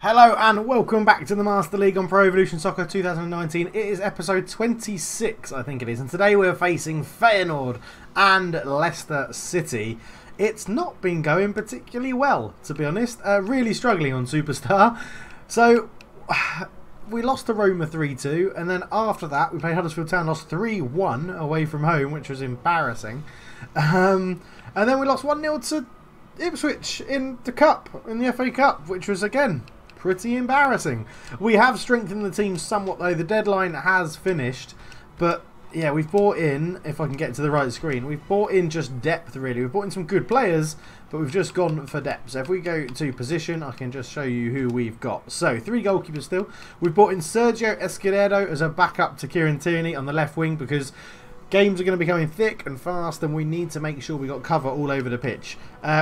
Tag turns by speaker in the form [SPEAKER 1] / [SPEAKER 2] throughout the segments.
[SPEAKER 1] Hello and welcome back to the Master League on Pro Evolution Soccer 2019. It is episode 26, I think it is, and today we're facing Feyenoord and Leicester City. It's not been going particularly well, to be honest. Really struggling on Superstar. So, we lost to Roma 3-2, and then after that we played Huddersfield Town, lost 3-1 away from home, which was embarrassing. And then we lost 1-0 to Ipswich in the Cup, in the FA Cup, which was, again, pretty embarrassing. We have strengthened the team somewhat though. The deadline has finished, but yeah, we've brought in, if I can get to the right screen, we've brought in just depth really. We've brought in some good players, but we've just gone for depth. So if we go to position, I can just show you who we've got. So 3 goalkeepers still. We've brought in Sergio Escobedo as a backup to Kieran Tierney on the left wing because games are going to be coming thick and fast and we need to make sure we got cover all over the pitch.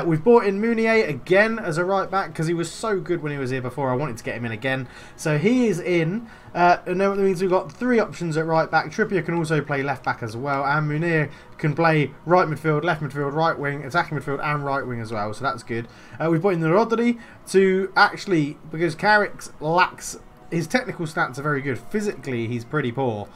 [SPEAKER 1] We've brought in Meunier again as a right back because he was so good when he was here before. I wanted to get him in again. So he is in. And that means we've got 3 options at right back. Trippier can also play left back as well. And Meunier can play right midfield, left midfield, right wing, attacking midfield and right wing as well. So that's good. We've brought in the Rodri to actually, because Carrick lacks, his technical stats are very good. Physically, he's pretty poor.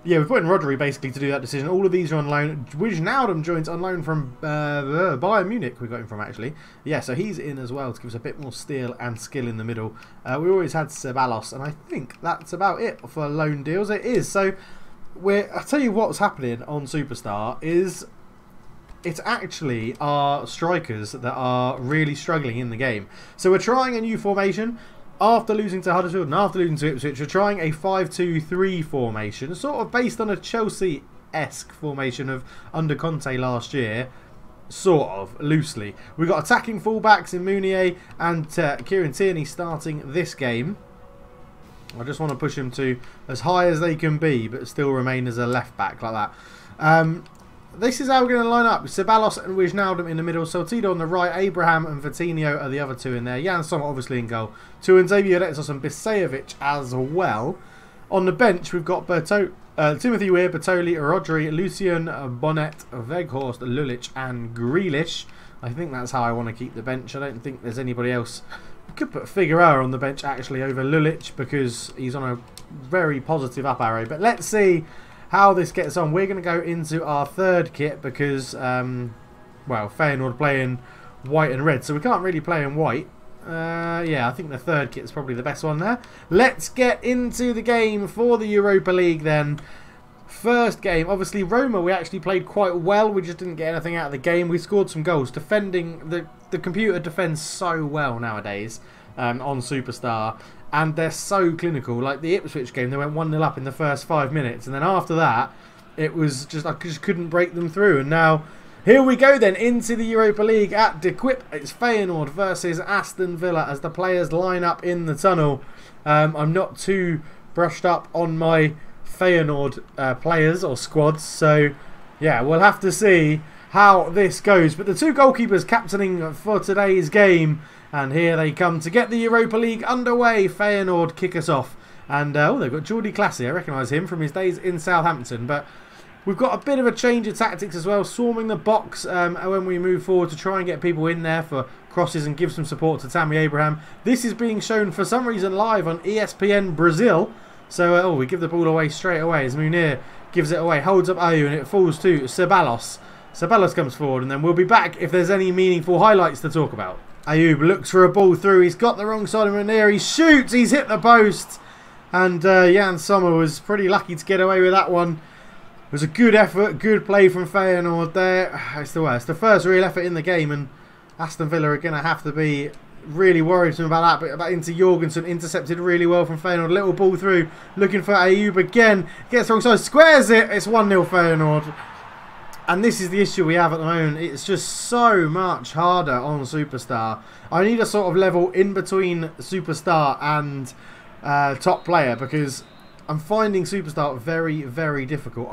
[SPEAKER 1] Yeah, we've put in Rodri basically to do that decision. All of these are on loan. Wijnaldum joins on loan from Bayern Munich. We got him from actually. Yeah, so he's in as well to give us a bit more steel and skill in the middle. We always had Ceballos, and I think that's about it for loan deals. It is. So I'll tell you what's happening on Superstar is it's actually our strikers that are really struggling in the game. So we're trying a new formation. After losing to Huddersfield and after losing to Ipswich, we're trying a 5-2-3 formation, sort of based on a Chelsea-esque formation of under Conte last year, sort of, loosely. We've got attacking fullbacks in Meunier and Kieran Tierney starting this game. I just want to push him to as high as they can be, but still remain as a left-back like that. This is how we're going to line up. Ceballos and Wijnaldum in the middle. Salcido on the right. Abraham and Vitinho are the other 2 in there. Jan Sommer obviously in goal. 2 and Xavier Alexis and Bisejevic as well. On the bench we've got Timothy Weir, Bertoli, Rodri, Lucien, Bonnet, Weghorst, Lulic and Grealish. I think that's how I want to keep the bench. I don't think there's anybody else. We could put Figueroa on the bench actually over Lulic because he's on a very positive up arrow. But let's see how this gets on. We're going to go into our 3rd kit because, well, Feyenoord playing white and red, so we can't really play in white. Yeah, I think the 3rd kit is probably the best one there. Let's get into the game for the Europa League then. First game, obviously Roma we actually played quite well. We just didn't get anything out of the game. We scored some goals. Defending, the computer defends so well nowadays on Superstar. And they're so clinical. Like the Ipswich game, they went 1-0 up in the first 5 minutes. And then after that, it was just, I just couldn't break them through. And now, here we go then, into the Europa League at De Kuip. It's Feyenoord versus Aston Villa as the players line up in the tunnel. I'm not too brushed up on my Feyenoord players or squads. So, yeah, we'll have to see how this goes. But the 2 goalkeepers captaining for today's game. And here they come to get the Europa League underway. Feyenoord kick us off. And, oh, they've got Jordi Classy. I recognise him from his days in Southampton. But we've got a bit of a change of tactics as well. Swarming the box when we move forward to try and get people in there for crosses and give some support to Tammy Abraham. This is being shown for some reason live on ESPN Brazil. So, oh, we give the ball away straight away as Meunier gives it away. Holds up Ayew and it falls to Ceballos. Ceballos comes forward and then we'll be back if there's any meaningful highlights to talk about. Ayew looks for a ball through. He's got the wrong side of Meunier. He shoots. He's hit the post. And Jan Sommer was pretty lucky to get away with that one. It was a good effort. Good play from Feyenoord there. It's the worst. The first real effort in the game. And Aston Villa are going to have to be really worried about that. But about into Jorgensen. Intercepted really well from Feyenoord. Little ball through. Looking for Ayew again. Gets the wrong side. Squares it. It's 1-0 Feyenoord. And this is the issue we have at the moment. It's just so much harder on Superstar. I need a sort of level in between Superstar and top player because I'm finding Superstar very, very difficult.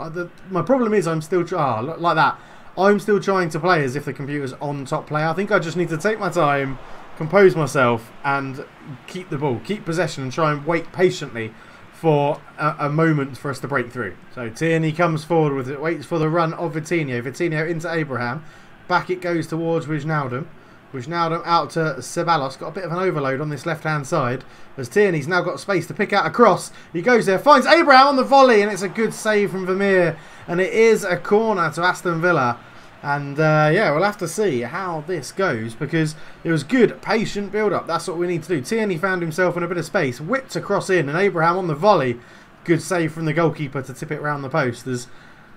[SPEAKER 1] My problem is I'm still like that. I'm still trying to play as if the computer's on top player. I think I just need to take my time, compose myself, and keep the ball, keep possession, and try and wait patiently for a moment for us to break through. So Tierney comes forward with it, waits for the run of Vitinho. Vitinho into Abraham. Back it goes towards Wijnaldum. Wijnaldum out to Ceballos. Got a bit of an overload on this left-hand side. As Tierney's now got space to pick out a cross. He goes there, finds Abraham on the volley, and it's a good save from Vermeer. And it is a corner to Aston Villa. And yeah, we'll have to see how this goes, because it was good, patient build-up. That's what we need to do. Tierney found himself in a bit of space, whipped across in, and Abraham on the volley. Good save from the goalkeeper to tip it round the post. As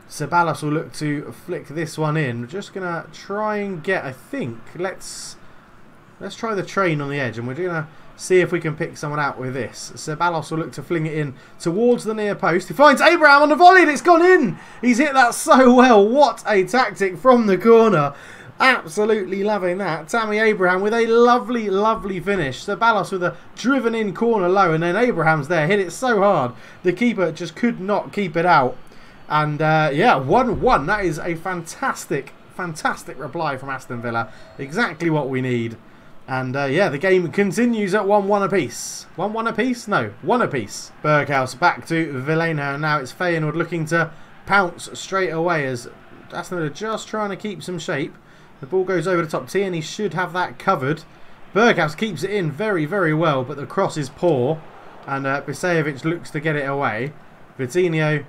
[SPEAKER 1] Ceballos will look to flick this one in. We're just going to try and get, I think, let's try the train on the edge, and we're going to see if we can pick someone out with this. Ceballos will look to fling it in towards the near post. He finds Abraham on the volley, and it's gone in. He's hit that so well. What a tactic from the corner. Absolutely loving that. Tammy Abraham with a lovely, lovely finish. Ceballos with a driven in corner low, and then Abraham's there. Hit it so hard. The keeper just could not keep it out. And yeah, 1-1. That is a fantastic, fantastic reply from Aston Villa. Exactly what we need. And yeah, the game continues at 1-1 apiece. 1-1 apiece? No, 1 apiece. Berghuis back to Villena. And now it's Feyenoord looking to pounce straight away, as Aston Villa just trying to keep some shape. The ball goes over the top. Tierney should have that covered. Berghuis keeps it in very, very well, but the cross is poor. And Bisejevic looks to get it away. Vitinho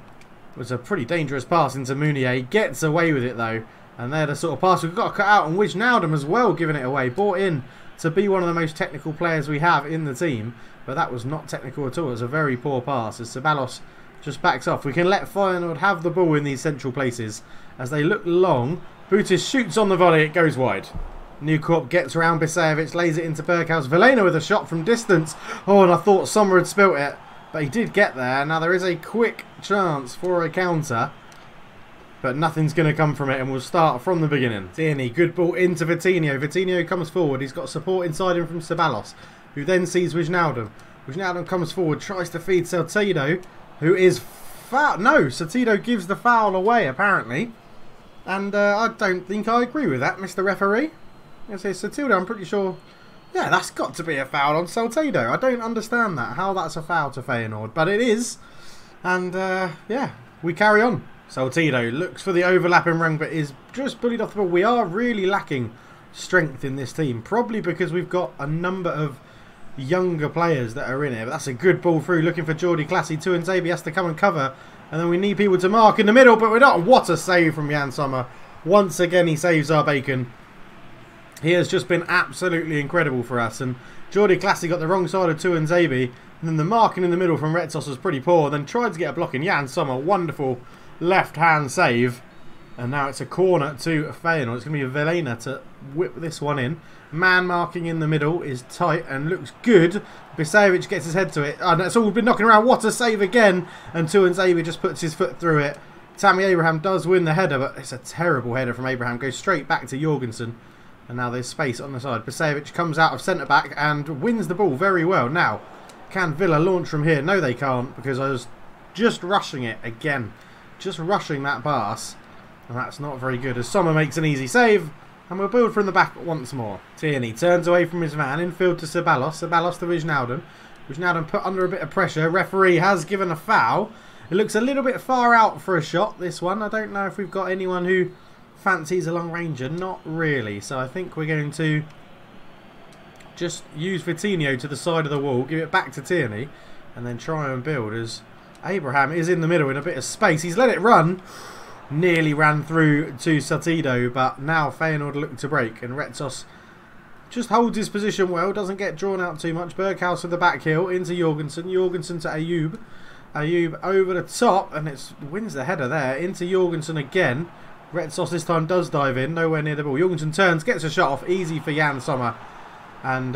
[SPEAKER 1] was a pretty dangerous pass into Meunier. He gets away with it though. And they're the sort of pass we've got to cut out. And Wijnaldum as well giving it away. Brought in to be one of the most technical players we have in the team. But that was not technical at all. It was a very poor pass as Ceballos just backs off. We can let Feyenoord have the ball in these central places. As they look long, Butis shoots on the volley. It goes wide. Newcorp gets around Bisejevic, lays it into Berghuis. Villena with a shot from distance. Oh, and I thought Sommer had spilt it. But he did get there. Now there is a quick chance for a counter. But nothing's going to come from it, and we'll start from the beginning. Tierney, good ball into Vitinho. Vitinho comes forward. He's got support inside him from Ceballos, who then sees Wijnaldum. Wijnaldum comes forward, tries to feed Salcido, who is foul. No, Salcido gives the foul away, apparently. And I don't think I agree with that, Mr. Referee. I say Salcido, I'm pretty sure. Yeah, that's got to be a foul on Salcido. I don't understand that, how that's a foul to Feyenoord, but it is. And yeah, we carry on. Salcido looks for the overlapping run, but is just bullied off the ball. We are really lacking strength in this team, probably because we've got a number of younger players that are in here. But that's a good ball through, looking for Jordi Classy. Tuanzebe has to come and cover, and then we need people to mark in the middle, but we're not. What a save from Jan Sommer. Once again, he saves our bacon. He has just been absolutely incredible for us. And Jordi Classy got the wrong side of Tuanzebe, and then the marking in the middle from Retsos was pretty poor. Then tried to get a block in. Jan Sommer, wonderful left-hand save. And now it's a corner to Feyenoord. It's going to be Villena to whip this one in. Man marking in the middle is tight and looks good. Bisejevic gets his head to it. And that's all been knocking around. What a save again. And Tuanzebe just puts his foot through it. Tammy Abraham does win the header, but it's a terrible header from Abraham. Goes straight back to Jorgensen. And now there's space on the side. Bisejevic comes out of centre-back and wins the ball very well. Now, can Villa launch from here? No, they can't, because I was just rushing it again. Just rushing that pass. And that's not very good, as Sommer makes an easy save. And we'll build from the back once more. Tierney turns away from his man. Infield to Ceballos. Ceballos to Wijnaldum. Wijnaldum put under a bit of pressure. Referee has given a foul. It looks a little bit far out for a shot, this one. I don't know if we've got anyone who fancies a long ranger. Not really. So I think we're going to just use Vitinho to the side of the wall. Give it back to Tierney. And then try and build, as Abraham is in the middle in a bit of space. He's let it run. Nearly ran through to Salcido, but now Feyenoord look to break, and Retsos just holds his position well, doesn't get drawn out too much. Berghuis with the back heel into Jorgensen. Jorgensen to Ayoub. Ayoub over the top, and it wins the header there. Into Jorgensen again. Retsos this time does dive in, nowhere near the ball. Jorgensen turns, gets a shot off, easy for Jan Sommer. And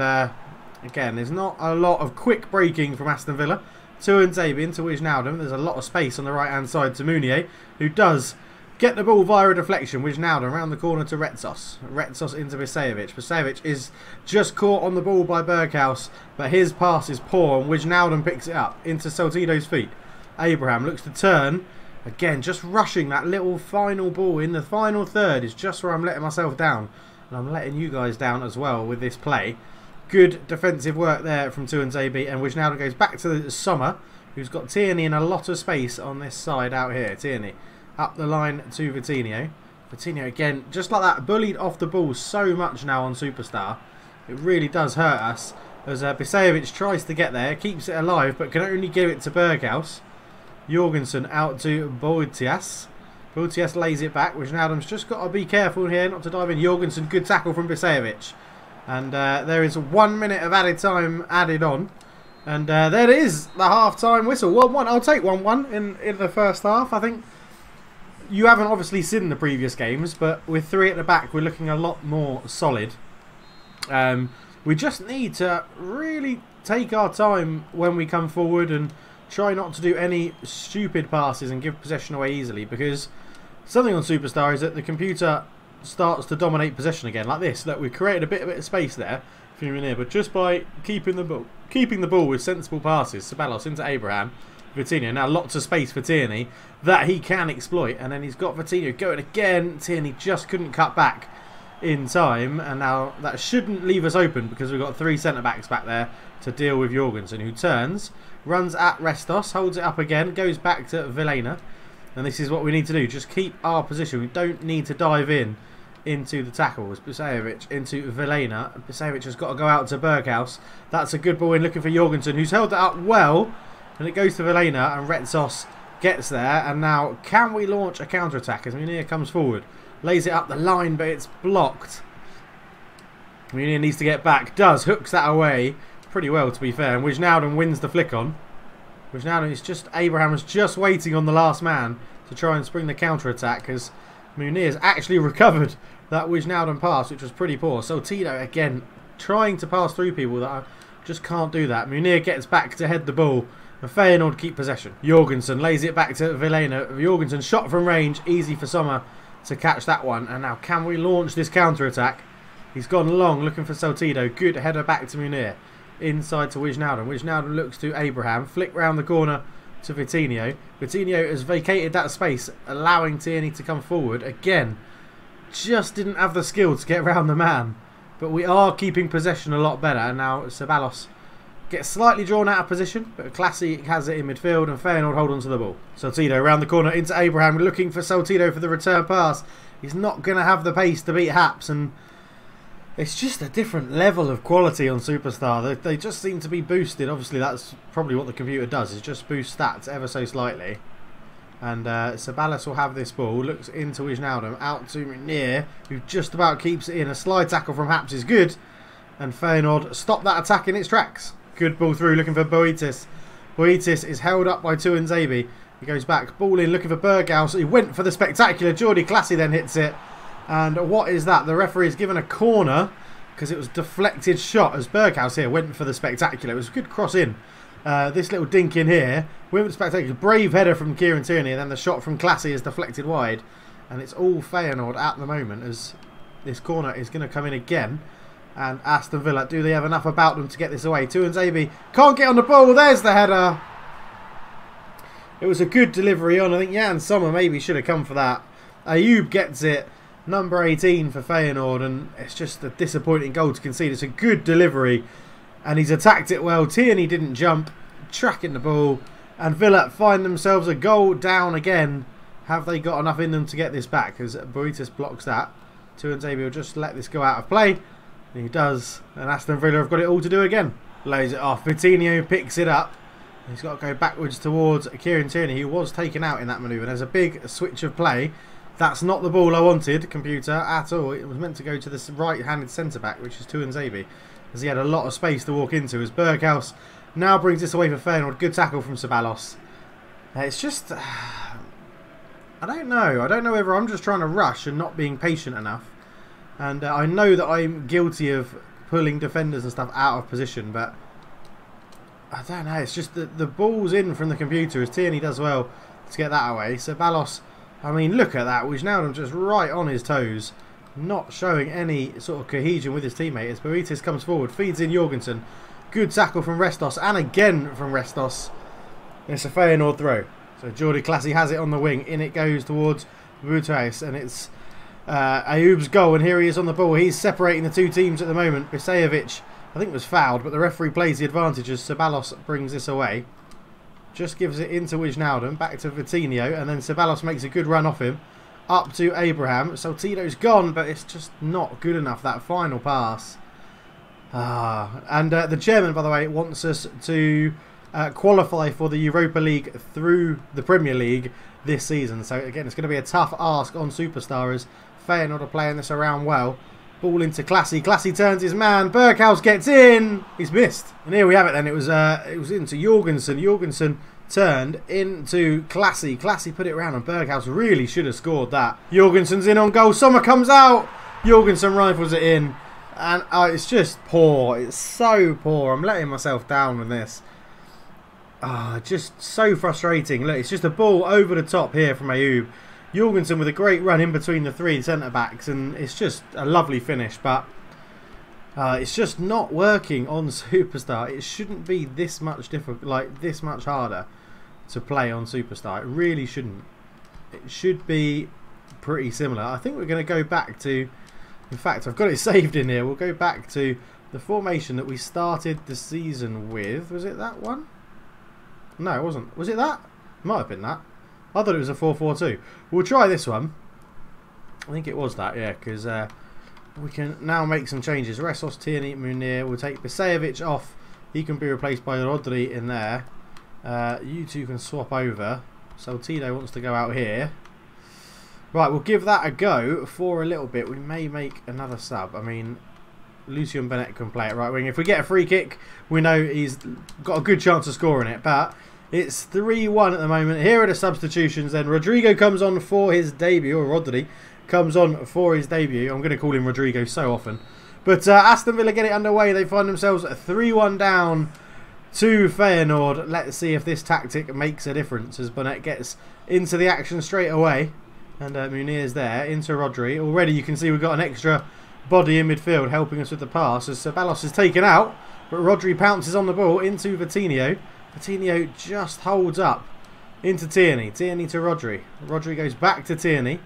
[SPEAKER 1] again, there's not a lot of quick breaking from Aston Villa. Tuanzebe into Wijnaldum. There's a lot of space on the right-hand side to Meunier, who does get the ball via a deflection. Wijnaldum around the corner to Retsos. Retsos into Bisejevic. Bisejevic is just caught on the ball by Berghuis, but his pass is poor, and Wijnaldum picks it up into Salcido's feet. Abraham looks to turn. Again, just rushing that little final ball in the final third is just where I'm letting myself down. And I'm letting you guys down as well with this play. Good defensive work there from Tuanzebe, and Wijnaldum goes back to Sommer, who's got Tierney in a lot of space on this side out here. Tierney up the line to Vitinho. Coutinho again, just like that, bullied off the ball so much now on Superstar. It really does hurt us. As Bisejevic tries to get there, keeps it alive, but can only give it to Berghaus. Jorgensen out to Boetias. Boetias lays it back. Wijnaldum's just got to be careful here not to dive in. Jorgensen, good tackle from Bisejevic. And there is 1 minute of added time added on. And there it is, the half-time whistle. 1-1. I'll take 1-1 in the first half. I think you haven't obviously seen the previous games, but with 3 at the back, we're looking a lot more solid. We just need to really take our time when we come forward and try not to do any stupid passes and give possession away easily, because something on Superstar is that the computer starts to dominate possession again, like this. Look, we've created a bit of space there, but just by keeping the ball with sensible passes, Ceballos into Abraham, Vitinho. Now lots of space for Tierney that he can exploit, and then he's got Vitinho going again. Tierney just couldn't cut back in time, and now that shouldn't leave us open because we've got 3 centre-backs back there to deal with Jorgensen, who turns, runs at Restos, holds it up again, goes back to Villena, and this is what we need to do, just keep our position. We don't need to dive into the tackles. Bisejevic into Villena. Bisejevic has got to go out to Berghaus. That's a good ball in, looking for Jorgensen, who's held it up well, and it goes to Villena, and Retsos gets there, and now can we launch a counter-attack as Munir comes forward? Lays it up the line, but it's blocked. Munir needs to get back. Does. Hooks that away pretty well, to be fair. And Wijnaldum wins the flick on. Wijnaldum is just... Abraham was just waiting on the last man to try and spring the counter-attack, as Munir's actually recovered that Wijnaldum pass, which was pretty poor. So Tito, again, trying to pass through people that just can't do that. Munir gets back to head the ball, and Feyenoord keep possession. Jorgensen lays it back to Villena. Jorgensen shot from range. Easy for Sommer to catch that one. And now can we launch this counter-attack? He's gone long looking for Saltido. Good header back to Munir. Inside to Wijnaldum. Wijnaldum looks to Abraham. Flick round the corner to Vitinho. Vitinho has vacated that space, allowing Tierney to come forward. Again, just didn't have the skill to get around the man. But we are keeping possession a lot better. And now Ceballos gets slightly drawn out of position, but Classy has it in midfield, and Feyenoord hold on to the ball. Saltido around the corner into Abraham, looking for Saltido for the return pass. He's not going to have the pace to beat Haps, and it's just a different level of quality on Superstar. They just seem to be boosted. Obviously, that's probably what the computer does, is just boost stats ever so slightly. And Ceballos will have this ball, looks into Wijnaldum, out to Munir, who just about keeps it in. A slide tackle from Haps is good, and Feyenoord stop that attack in its tracks. Good ball through, looking for Boetias. Boetias is held up by Tuanzebe. He goes back, ball in, looking for Berghaus. He went for the spectacular. Jordi Classy then hits it. And what is that? The referee is given a corner because it was deflected shot, as Berghaus here went for the spectacular. It was a good cross in. This little dink in here went for the spectacular. Brave header from Kieran Tierney, and then the shot from Classy is deflected wide. And it's all Feyenoord at the moment, as this corner is going to come in again. And Aston Villa, do they have enough about them to get this away? Tuanzebe can't get on the ball. There's the header. It was a good delivery on. I think Jan Sommer maybe should have come for that. Ayoub gets it. Number 18 for Feyenoord. And it's just a disappointing goal to concede. It's a good delivery. And he's attacked it well. Tierney didn't jump. Tracking the ball. And Villa find themselves a goal down again. Have they got enough in them to get this back? As Boetias blocks that. Tuanzebe will just let this go out of play. He does, and Aston Villa have got it all to do again. Lays it off. Vitinho picks it up. He's got to go backwards towards Kieran Tierney, who was taken out in that manoeuvre. There's a big switch of play. That's not the ball I wanted, computer, at all. It was meant to go to this right-handed centre-back, which is Tuanzebe, as he had a lot of space to walk into. As Berghaus now brings this away for Feyenoord. Good tackle from Ceballos. It's just... I don't know. I don't know whether I'm just trying to rush and not being patient enough. And I know that I'm guilty of pulling defenders and stuff out of position, but I don't know. It's just that the ball's in from the computer, as Tierney does well to get that away. Ceballos, I mean, look at that. Wijnaldum just right on his toes, not showing any sort of cohesion with his teammate. As Boetias comes forward, feeds in Jorgensen. Good tackle from Restos, and again from Restos. It's a Feyenoord throw. So Jordi Classy has it on the wing. In it goes towards Boetias, and it's Ayoub's goal, and here he is on the ball. He's separating the two teams at the moment. Bisejevic, I think, was fouled, but the referee plays the advantage as Ceballos brings this away. Just gives it into Wijnaldum, back to Vitinho, and then Ceballos makes a good run off him. up to Abraham. Saltido's gone, but it's just not good enough, that final pass. And the chairman, by the way, wants us to qualify for the Europa League through the Premier League this season. So again, it's going to be a tough ask on Superstar as Feyenoord are playing this around well. Ball into Classy. Classy turns his man. Berghaus gets in. He's missed. And here we have it then. It was into Jorgensen. Jorgensen turned into Classy. Classy put it around and Berghaus really should have scored that. Jorgensen's in on goal. Sommer comes out. Jorgensen rifles it in. And it's just poor. It's so poor. I'm letting myself down with this. Just so frustrating. Look, it's just a ball over the top here from Ayoub. Jorgensen with a great run in between the three centre-backs, and it's just a lovely finish, but it's just not working on Superstar. It shouldn't be this much difficult, like this much harder to play on Superstar. It really shouldn't. It should be pretty similar. I think we're going to go back to, in fact, I've got it saved in here. We'll go back to the formation that we started the season with. Was it that one? No, it wasn't. Was it that? Might have been that. I thought it was a 4-4-2. We'll try this one. I think it was that, yeah, because we can now make some changes. Resos, Tierney, Munir. We'll take Bisejevic off. He can be replaced by Rodri in there. You two can swap over. Saltido wants to go out here. Right, we'll give that a go for a little bit. We may make another sub. I mean, Lucien Bennett can play it right wing. If we get a free kick, we know he's got a good chance of scoring it, but it's 3-1 at the moment. Here are the substitutions then. Rodrigo comes on for his debut, or Rodri comes on for his debut. I'm going to call him Rodrigo so often. But Aston Villa get it underway. They find themselves 3-1 down to Feyenoord. Let's see if this tactic makes a difference as Bonnet gets into the action straight away. And Munir's there, into Rodri. Already you can see we've got an extra body in midfield helping us with the pass as Ceballos is taken out. But Rodri pounces on the ball into Vitinho. Vitinho just holds up into Tierney. Tierney to Rodri. Rodri goes back to Tierney.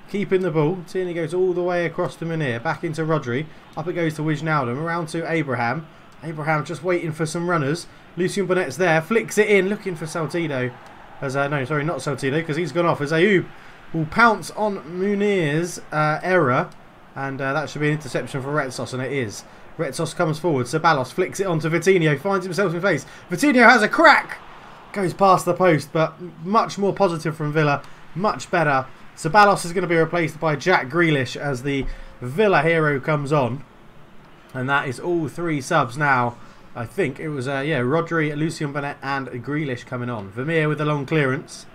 [SPEAKER 1] Keeping the ball. Tierney goes all the way across to Munir. Back into Rodri. Up it goes to Wijnaldum. Around to Abraham. Abraham just waiting for some runners. Lucien Bonnet's there. Flicks it in. Looking for Saltido. As no, sorry, not Saltido because he's gone off. As Ayoub will pounce on Munir's error. And that should be an interception for Retsos, and it is. Retsos comes forward. Ceballos flicks it onto Vitinho. Finds himself in face. Vitinho has a crack. Goes past the post, but much more positive from Villa. Much better. Ceballos is going to be replaced by Jack Grealish as the Villa hero comes on. And that is all three subs now. I think it was, Rodri, Lucien Bennett and Grealish coming on. Vermeer with a long clearance.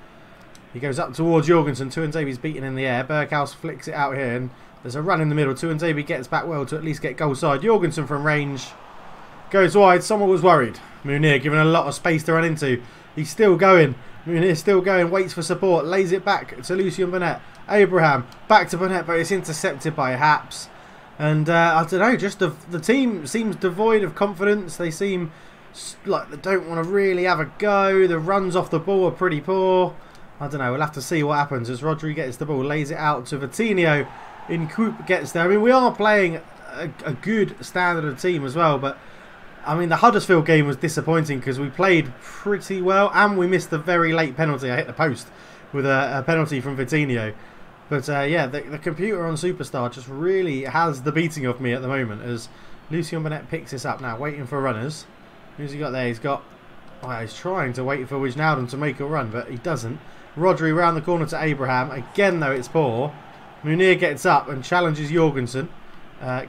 [SPEAKER 1] He goes up towards Jorgensen. Tuanzebe's beaten in the air. Berghaus flicks it out here and there's a run in the middle. Tuanzebe gets back well to at least get goal side. Jorgensen from range goes wide. Someone was worried. Munir given a lot of space to run into. He's still going. Munir still going. Waits for support. Lays it back to Lucien Bonnett. Abraham back to Bonnett, but it's intercepted by Haps. And I don't know. Just the team seems devoid of confidence. They seem like they don't want to really have a go. The runs off the ball are pretty poor. I don't know. We'll have to see what happens as Rodri gets the ball. Lays it out to Vitinho. In Coop gets there. I mean, we are playing a good standard of team as well, but I mean, the Huddersfield game was disappointing because we played pretty well and we missed a very late penalty. I hit the post with a penalty from Vitinho. But yeah, the computer on Superstar just really has the beating of me at the moment as Lucien Bonnett picks this up now, waiting for runners. Who's he got there? He's got... Oh, he's trying to wait for Wijnaldum to make a run, but he doesn't. Rodri round the corner to Abraham. Again, though, it's poor. Munir gets up and challenges Jorgensen.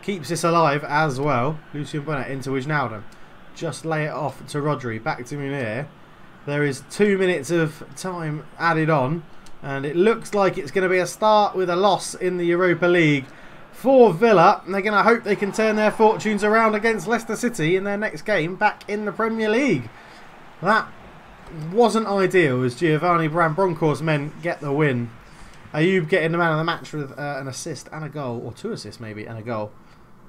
[SPEAKER 1] Keeps this alive as well. Lucien Bonnett into Wijnaldum. Just lay it off to Rodri. Back to Munir. There is 2 minutes of time added on. And it looks like it's going to be a start with a loss in the Europa League for Villa. And they're going to hope they can turn their fortunes around against Leicester City in their next game back in the Premier League. That wasn't ideal as Giovanni Bronckhorst's men get the win. Ayoub getting the man of the match with an assist and a goal, or 2 assists maybe and a goal.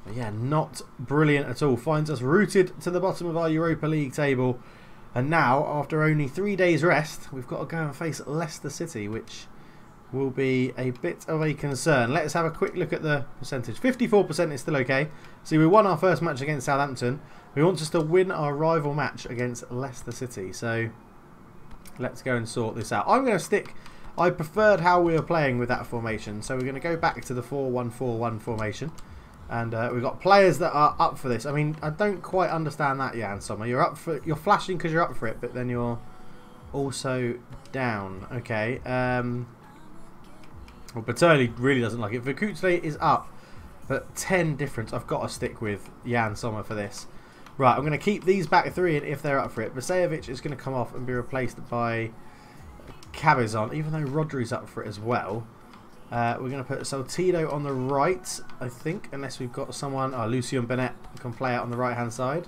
[SPEAKER 1] But yeah, not brilliant at all. Finds us rooted to the bottom of our Europa League table. And now, after only 3 days rest, we've got to go and face Leicester City, which will be a bit of a concern. Let's have a quick look at the percentage. 54% is still okay. See, we won our first match against Southampton. We want us to win our rival match against Leicester City. So let's go and sort this out. I'm going to stick I preferred how we were playing with that formation. So we're going to go back to the 4-1-4-1 formation. And we've got players that are up for this. I mean, I don't quite understand that, Jan Sommer. You're flashing because you're up for it, but then you're also down. Okay. Well, Bertoli really doesn't like it. Verkutle is up, but 10 difference. I've got to stick with Jan Sommer for this. Right, I'm going to keep these back three in if they're up for it. Vasejevic is going to come off and be replaced by Cabezon, even though Rodri's up for it as well. We're going to put Saltido on the right, I think, unless we've got someone... Oh, Lucien Bennett can play out on the right-hand side.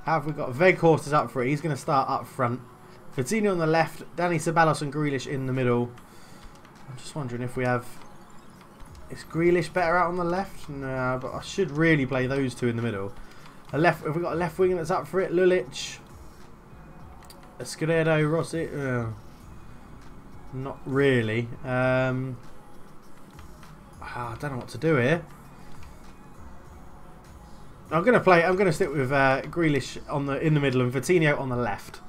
[SPEAKER 1] How have we got? Weghorst is up for it. He's going to start up front. Coutinho on the left. Dani Ceballos and Grealish in the middle. I'm just wondering if we have... Is Grealish better out on the left? No, but I should really play those two in the middle. Have we got a left winger that's up for it? Lulic. Escudedo, Rossi. Not really. I don't know what to do here. I'm going to stick with Grealish in the middle and Coutinho on the left.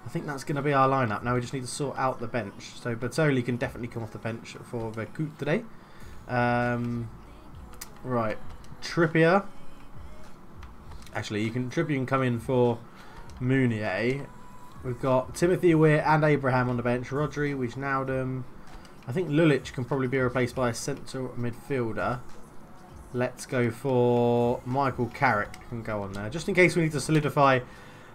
[SPEAKER 1] I think that's going to be our lineup. Now we just need to sort out the bench. So Bertoli can definitely come off the bench for Verkutle today. Right, Trippier. Actually, Trippier can come in for Mounier. We've got Timothy Weir and Abraham on the bench. Rodri, Wijnaldum. I think Lulic can probably be replaced by a central midfielder. Let's go for Michael Carrick. Can go on there, just in case we need to solidify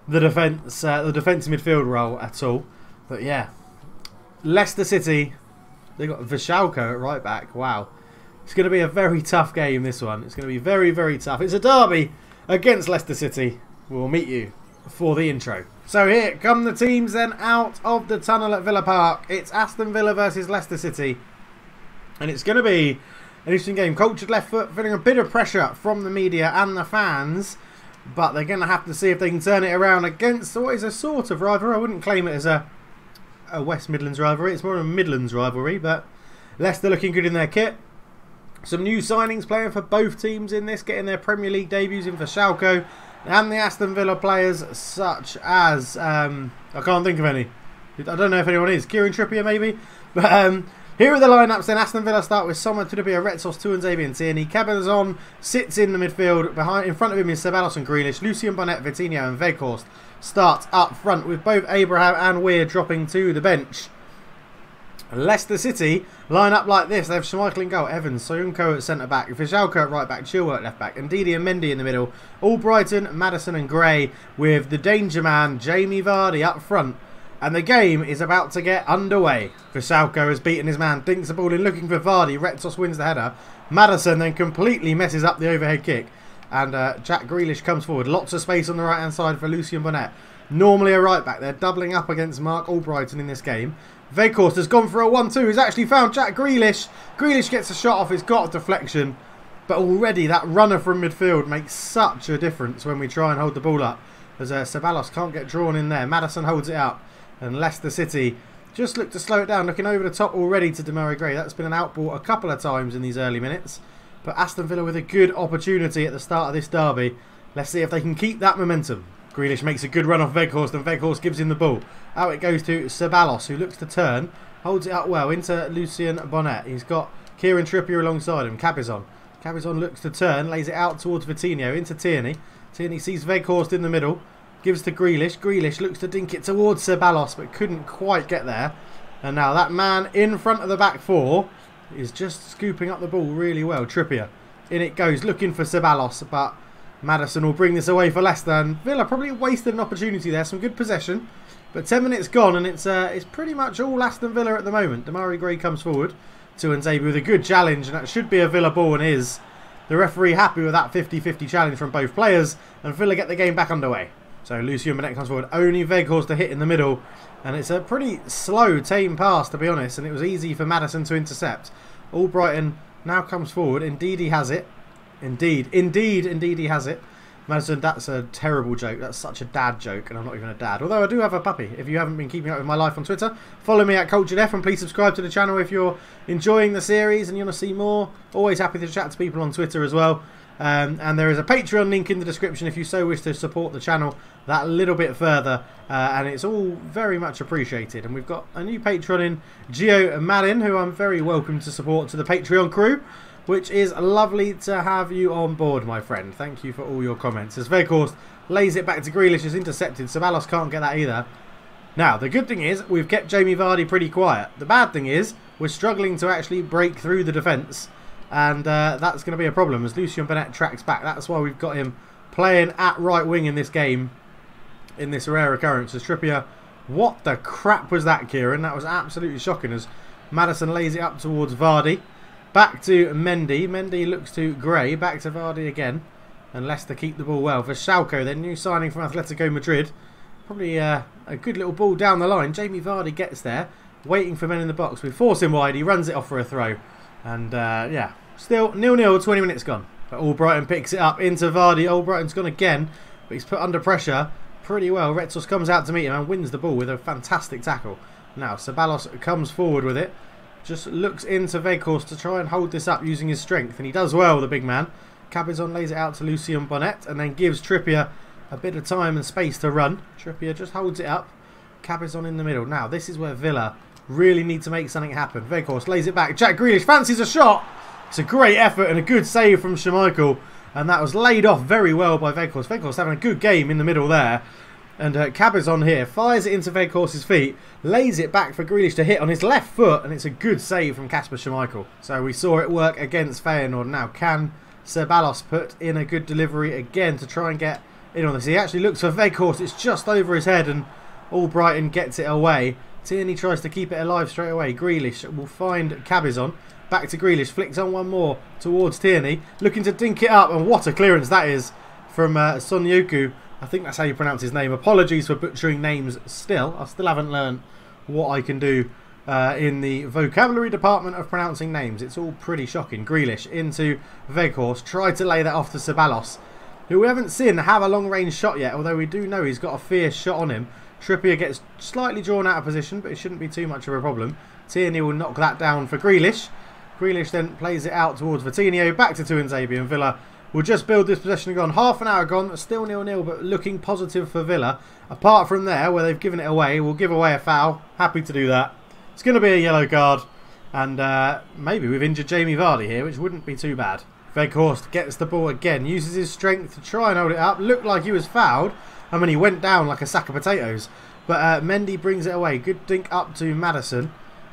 [SPEAKER 1] the defence midfield role at all. But yeah, Leicester City. They got Vishalko at right back. Wow, it's going to be a very tough game. This one. It's going to be very, very tough. It's a derby against Leicester City. We'll meet you for the intro. So here come the teams then out of the tunnel at Villa Park. It's Aston Villa versus Leicester City. And it's going to be an interesting game. Cultured left foot, feeling a bit of pressure from the media and the fans. But they're going to have to see if they can turn it around against what is a sort of rivalry. I wouldn't claim it as a West Midlands rivalry. It's more of a Midlands rivalry. But Leicester looking good in their kit. Some new signings playing for both teams in this, getting their Premier League debuts in for Schalke. And the Aston Villa players such as, I can't think of any. I don't know if anyone is. Kieran Trippier maybe. But here are the lineups then. Aston Villa start with Sommer, Trippier, Retsos, Tuanzebe and Tierney. Cabezon sits in the midfield. In front of him is Ceballos and Grealish. Lucien Bonnet, Vitinho and Weghorst start up front with both Abraham and Weir dropping to the bench. Leicester City line up like this. They have Schmeichel in goal, Evans, Soyuncu at centre-back, Vishalko at right-back, Chilwell at left-back, and Ndidi and Mendy in the middle. Albrighton, Maddison and Gray with the danger man, Jamie Vardy up front. And the game is about to get underway. Vishalko has beaten his man, dinks the ball in looking for Vardy. Retsos wins the header. Maddison then completely messes up the overhead kick. And Jack Grealish comes forward. Lots of space on the right-hand side for Lucien Bonnet. Normally a right-back. They're doubling up against Mark Albrighton in this game. Weghorst has gone for a 1-2. He's actually found Jack Grealish. Grealish gets a shot off. He's got a deflection. But already that runner from midfield makes such a difference when we try and hold the ball up. As Ceballos can't get drawn in there. Maddison holds it up. And Leicester City just look to slow it down. Looking over the top already to Demarai Gray. That's been an outball a couple of times in these early minutes. But Aston Villa with a good opportunity at the start of this derby. Let's see if they can keep that momentum. Grealish makes a good run off Weghorst and Weghorst gives him the ball. Out it goes to Ceballos, who looks to turn. Holds it up well into Lucien Bonnet. He's got Kieran Trippier alongside him. Cabezon. Cabezon looks to turn. Lays it out towards Vitinho into Tierney. Tierney sees Weghorst in the middle. Gives to Grealish. Grealish looks to dink it towards Ceballos but couldn't quite get there. And now that man in front of the back four is just scooping up the ball really well. Trippier. In it goes looking for Ceballos, but Maddison will bring this away for Leicester, and Villa probably wasted an opportunity there. Some good possession, but 10 minutes gone, and it's pretty much all Aston Villa at the moment. Demarai Gray comes forward to Nzabi with a good challenge, and that should be a Villa ball, and is. The referee happy with that 50-50 challenge from both players, and Villa get the game back underway. So Lucien Bonnet comes forward, only Weghorst to hit in the middle, and it's a pretty slow, tame pass to be honest, and it was easy for Maddison to intercept. Albrighton now comes forward, indeed he has it. Indeed he has it. Madison, that's a terrible joke. That's such a dad joke, and I'm not even a dad. Although I do have a puppy. If you haven't been keeping up with my life on Twitter, follow me at CulturedF, and please subscribe to the channel if you're enjoying the series and you want to see more. Always happy to chat to people on Twitter as well. And there is a Patreon link in the description if you so wish to support the channel that little bit further. And it's all very much appreciated. And we've got a new patron in Gio Madden, who I'm very welcome to support to the Patreon crew, which is lovely to have you on board, my friend. Thank you for all your comments. As Veghorst lays it back to Grealish, is intercepted. Ceballos can't get that either. Now, the good thing is we've kept Jamie Vardy pretty quiet. The bad thing is we're struggling to actually break through the defence. And that's going to be a problem as Lucien Bonnett tracks back. That's why we've got him playing at right wing in this game, in this rare occurrence. As Trippier, what the crap was that, Kieran? That was absolutely shocking as Maddison lays it up towards Vardy. Back to Mendy. Mendy looks to Gray. Back to Vardy again. And Leicester keep the ball well. For Schalke, their new signing from Atletico Madrid. Probably a good little ball down the line. Jamie Vardy gets there, waiting for men in the box. We force him wide. He runs it off for a throw. And yeah, still 0-0, 20 minutes gone. But Albrighton picks it up into Vardy. Albrighton's gone again, but he's put under pressure pretty well. Retsos comes out to meet him and wins the ball with a fantastic tackle. Now, Ceballos comes forward with it. Just looks into Veghorst to try and hold this up using his strength. And he does well, the big man. Cabezon lays it out to Lucien Bonnett and then gives Trippier a bit of time and space to run. Trippier just holds it up. Cabezon in the middle. Now, this is where Villa really need to make something happen. Veghorst lays it back. Jack Grealish fancies a shot. It's a great effort and a good save from Schmeichel. And that was laid off very well by Veghorst. Veghorst having a good game in the middle there. And Cabezon here fires it into Veghorst's feet, lays it back for Grealish to hit on his left foot, and it's a good save from Kasper Schmeichel. So we saw it work against Feyenoord. Now, can Ceballos put in a good delivery again to try and get in on this? He actually looks for Veghorst. It's just over his head, and Albrighton gets it away. Tierney tries to keep it alive straight away. Grealish will find Cabezon. Back to Grealish. Flicks on one more towards Tierney. Looking to dink it up, and what a clearance that is from Sonyoku. I think that's how you pronounce his name. Apologies for butchering names still. I still haven't learned what I can do in the vocabulary department of pronouncing names. It's all pretty shocking. Grealish into Veghorst. Tried to lay that off to Ceballos, who we haven't seen have a long-range shot yet, although we do know he's got a fierce shot on him. Trippier gets slightly drawn out of position, but it shouldn't be too much of a problem. Tierney will knock that down for Grealish. Grealish then plays it out towards Vitinho. Back to Tuanzebe, and Villa will just build this possession gone. Half an hour gone, still 0-0, but looking positive for Villa. Apart from there, where they've given it away, we'll give away a foul. Happy to do that. It's going to be a yellow card. And maybe we've injured Jamie Vardy here, which wouldn't be too bad. Veghorst gets the ball again, uses his strength to try and hold it up. Looked like he was fouled. I mean, he went down like a sack of potatoes. But Mendy brings it away. Good dink up to Maddison.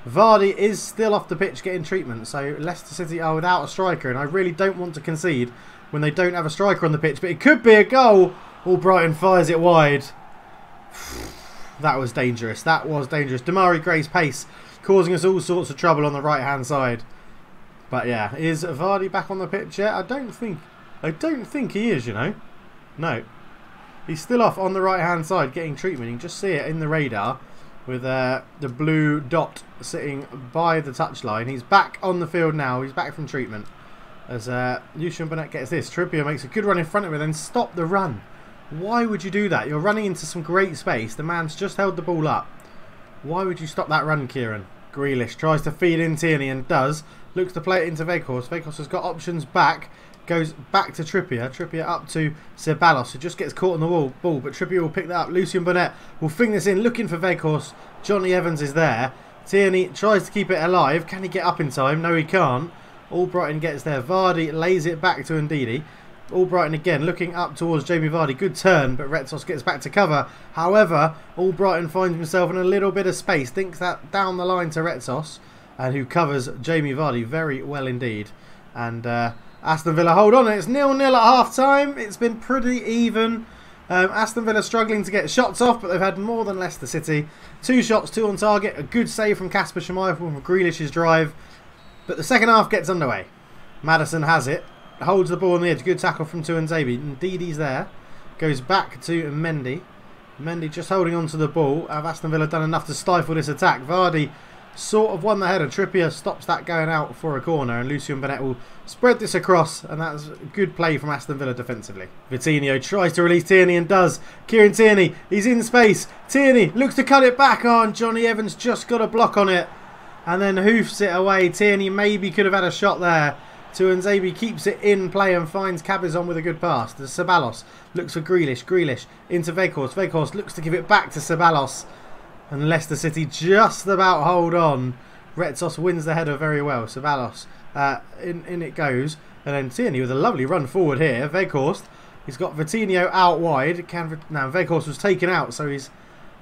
[SPEAKER 1] Vardy is still off the pitch getting treatment. So Leicester City are without a striker. And I really don't want to concede when they don't have a striker on the pitch. But it could be a goal. Albrighton fires it wide. That was dangerous. That was dangerous. Damari Gray's pace causing us all sorts of trouble on the right-hand side. But yeah, is Vardy back on the pitch yet? I don't think he is, you know. No. He's still off on the right-hand side getting treatment. You can just see it in the radar with the blue dot sitting by the touchline. He's back on the field now. He's back from treatment. As Lucien Bonnett gets this. Trippier makes a good run in front of him, then stop the run. Why would you do that? You're running into some great space. The man's just held the ball up. Why would you stop that run, Kieran? Grealish tries to feed in Tierney and does. Looks to play it into Veghorst. Veghorst has got options back. Goes back to Trippier. Trippier up to Ceballos, who just gets caught on the ball. But Trippier will pick that up. Lucien Bonnett will fling this in, looking for Veghorst. Johnny Evans is there. Tierney tries to keep it alive. Can he get up in time? No, he can't. Albrighton gets there. Vardy lays it back to Ndidi. Albrighton again looking up towards Jamie Vardy. Good turn, but Retsos gets back to cover. However, Albrighton finds himself in a little bit of space. Thinks that down the line to Retsos, and who covers Jamie Vardy very well indeed. And Aston Villa hold on. It's 0-0 at half-time. It's been pretty even. Aston Villa struggling to get shots off, but they've had more than Leicester City. 2 shots, 2 on target. A good save from Kasper Schmeichel from Grealish's drive. But the second half gets underway. Maddison has it. Holds the ball on the edge. Good tackle from Tuanzebe. Ndidi's there. Goes back to Mendy. Mendy just holding on to the ball. Have Aston Villa done enough to stifle this attack? Vardy sort of won the header. Trippier stops that going out for a corner, and Lucien Bennett will spread this across, and that's good play from Aston Villa defensively. Vitinho tries to release Tierney and does. Kieran Tierney, he's in space. Tierney looks to cut it back on. Johnny Evans just got a block on it and then hoofs it away. Tierney maybe could have had a shot there. Tuanzebe keeps it in play and finds Cabezon with a good pass. The Ceballos looks for Grealish. Grealish into Weghorst. Weghorst looks to give it back to Ceballos. And Leicester City just about hold on. Retsos wins the header very well. Ceballos, in it goes. And then Tierney with a lovely run forward here. Weghorst, he's got Vitinho out wide. Now Weghorst was taken out, so he's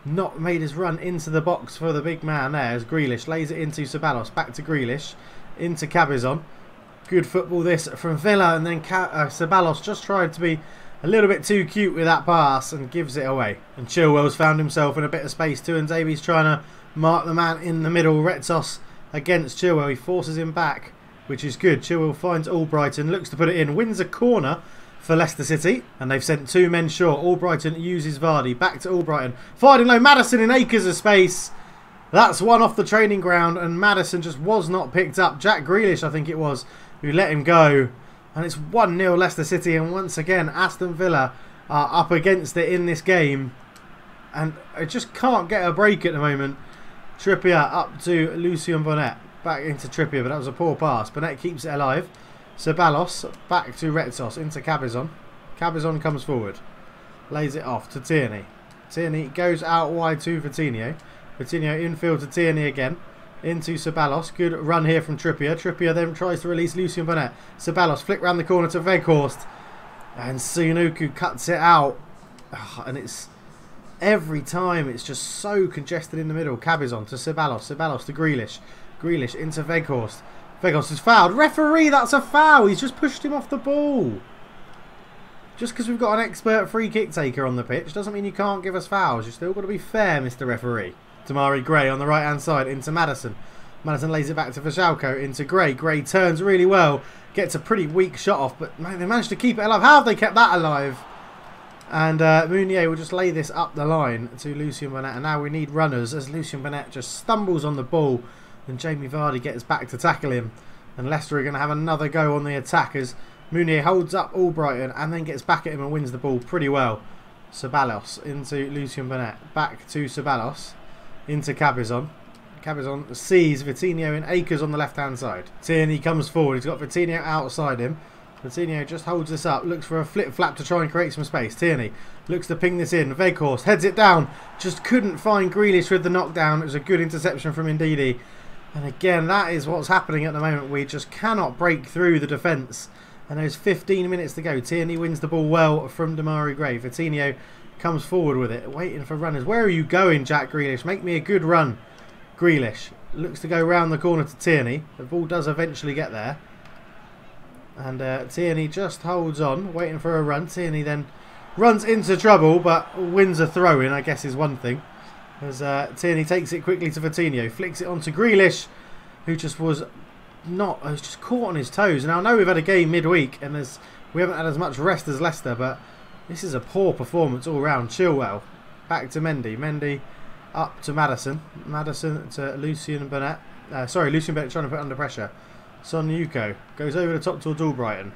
[SPEAKER 1] not made his run into the box for the big man there. As Grealish lays it into Ceballos. Back to Grealish. Into Cabezon. Good football this from Villa, and then Ceballos just tried to be a little bit too cute with that pass and gives it away. And Chilwell's found himself in a bit of space too, and Zabi's trying to mark the man in the middle. Retsos against Chilwell. He forces him back, which is good. Chilwell finds Albrighton, looks to put it in, wins a corner for Leicester City, and they've sent 2 men short. Albrighton uses Vardy, back to Albrighton, fighting low, Maddison in acres of space. That's one off the training ground, and Maddison just was not picked up. Jack Grealish, I think it was, who let him go. And it's 1-0 Leicester City, and once again Aston Villa are up against it in this game, and I just can't get a break at the moment. Trippier up to Lucien Bennett, back into Trippier, but that was a poor pass. Bennett keeps it alive. Ceballos back to Retsos, into Cabezon. Cabezon comes forward, lays it off to Tierney. Tierney goes out wide to Vitinho. Vitinho infield to Tierney again. Into Ceballos. Good run here from Trippier. Trippier then tries to release Lucien Bennett. Ceballos flick round the corner to Weghorst. And Sunuku cuts it out. And it's every time it's just so congested in the middle. Cabezon to Ceballos. Ceballos to Grealish. Grealish into Weghorst. Weghorst is fouled. Referee, that's a foul. He's just pushed him off the ball. Just because we've got an expert free kick taker on the pitch doesn't mean you can't give us fouls. You've still got to be fair, Mr. Referee. Damari Gray on the right hand side into Maddison. Maddison lays it back to Vajalko into Gray. Gray turns really well. Gets a pretty weak shot off, but man, they managed to keep it alive. How have they kept that alive? And Meunier will just lay this up the line to Lucien Bennett. And now we need runners as Lucien Bennett just stumbles on the ball. And Jamie Vardy gets back to tackle him. And Leicester are going to have another go on the attack as Meunier holds up Albrighton and then gets back at him and wins the ball pretty well. Ceballos into Lucien Bennett. Back to Ceballos. Into Cabezon. Cabezon sees Vitinho in acres on the left-hand side. Tierney comes forward. He's got Vitinho outside him. Vitinho just holds this up. Looks for a flip-flap to try and create some space. Tierney looks to ping this in. Weghorst heads it down. Just couldn't find Grealish with the knockdown. It was a good interception from Ndidi. And again, that is what's happening at the moment. We just cannot break through the defence. And there's 15 minutes to go. Tierney wins the ball well from Damari Gray. Vitinho comes forward with it, waiting for runners. Where are you going, Jack Grealish? Make me a good run. Grealish looks to go round the corner to Tierney. The ball does eventually get there. And Tierney just holds on, waiting for a run. Tierney then runs into trouble, but wins a throw-in, I guess is one thing. As Tierney takes it quickly to Vitinho. Flicks it onto Grealish, who just was just caught on his toes. Now, I know we've had a game midweek, and we haven't had as much rest as Leicester, but this is a poor performance all round. Chilwell back to Mendy. Mendy up to Maddison. Maddison to Lucien Bennett. Lucien Bennett trying to put under pressure. Son Yuko goes over the top towards Albrighton.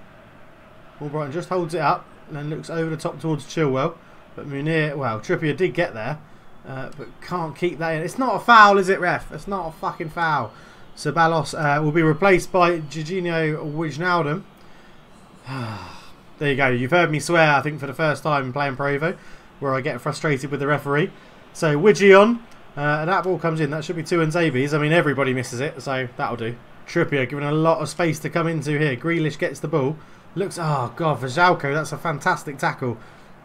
[SPEAKER 1] Albrighton just holds it up and then looks over the top towards Chilwell. But Meunier, well, Trippier did get there, but can't keep that in. It's not a foul, is it, ref? It's not a fucking foul. Ceballos will be replaced by Jorginho Wijnaldum. There you go. You've heard me swear, I think, for the first time playing Pro Evo, where I get frustrated with the referee. So, Widgie on. And that ball comes in. That should be Tuanzebe's. I mean, everybody misses it, so that'll do. Trippier given a lot of space to come into here. Grealish gets the ball. Looks, oh, God, for Vajalko, that's a fantastic tackle.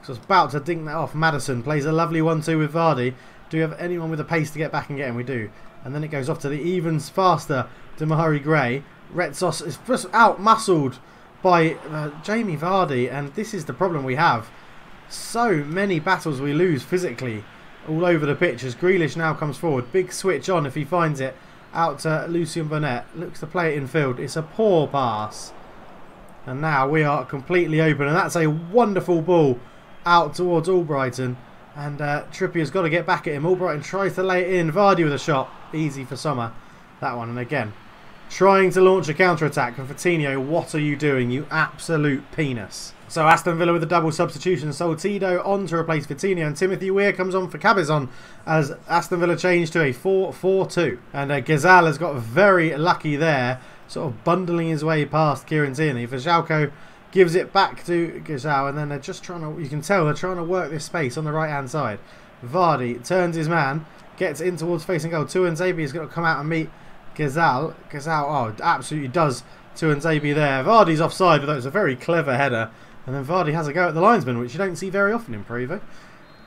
[SPEAKER 1] So it's about to dink that off. Maddison plays a lovely 1-2 with Vardy. Do we have anyone with the pace to get back and get him? We do. And then it goes off to the evens faster Damari Gray. Retsos is just out-muscled by Jamie Vardy, and this is the problem we have. So many battles we lose physically all over the pitch as Grealish now comes forward. Big switch on if he finds it. Out to Lucien Bennett. Looks to play it in field. It's a poor pass. And now we are completely open, and that's a wonderful ball out towards Albrighton. And Trippier's got to get back at him. Albrighton tries to lay it in. Vardy with a shot. Easy for Sommer. That one, and again, trying to launch a counter-attack. And Coutinho, what are you doing, you absolute penis? So Aston Villa with a double substitution. Soltido on to replace Coutinho, and Timothy Weah comes on for Cabezon as Aston Villa change to a 4-4-2. And Ghazal has got very lucky there, sort of bundling his way past Kieran Tierney. Vajalko gives it back to Ghazal, and then they're just trying to, you can tell they're trying to work this space on the right-hand side. Vardy turns his man, gets in towards facing goal. Tuanzebe is going to come out and meet Ghazal. Ghazal, oh, absolutely does Tuanzebe there. Vardy's offside, but that was a very clever header. And then Vardy has a go at the linesman, which you don't see very often in Prevo.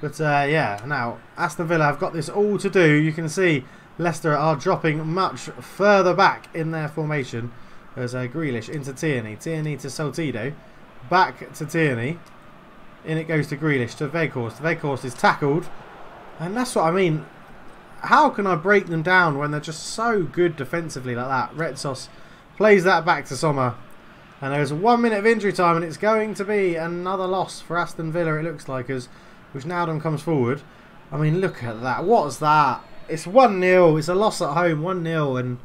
[SPEAKER 1] But yeah, now Aston Villa have got this all to do. You can see Leicester are dropping much further back in their formation. There's Grealish into Tierney. Tierney to Soltido. Back to Tierney. In it goes to Grealish to Weghorst. Weghorst is tackled. And that's what I mean. How can I break them down when they're just so good defensively like that? Retsos plays that back to Sommer. And there's 1 minute of injury time, and it's going to be another loss for Aston Villa, it looks like, as Wijnaldum comes forward. I mean, look at that. What's that? It's 1-0. It's a loss at home, 1-0. And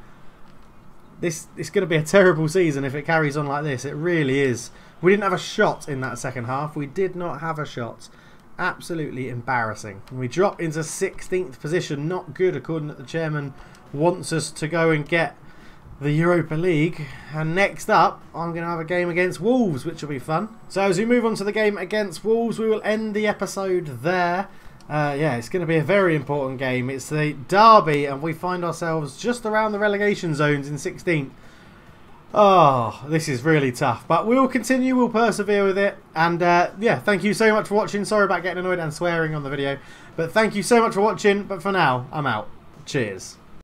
[SPEAKER 1] it's going to be a terrible season if it carries on like this. It really is. We didn't have a shot in that second half. We did not have a shot. Absolutely embarrassing. And we drop into 16th position. Not good, according to the chairman. Wants us to go and get the Europa League. And next up, I'm going to have a game against Wolves, which will be fun. So as we move on to the game against Wolves, we will end the episode there. Yeah, it's going to be a very important game. It's the derby, and we find ourselves just around the relegation zones in 16th. Oh, this is really tough. But we'll continue, we'll persevere with it. And yeah, thank you so much for watching. Sorry about getting annoyed and swearing on the video. But thank you so much for watching. But for now, I'm out. Cheers.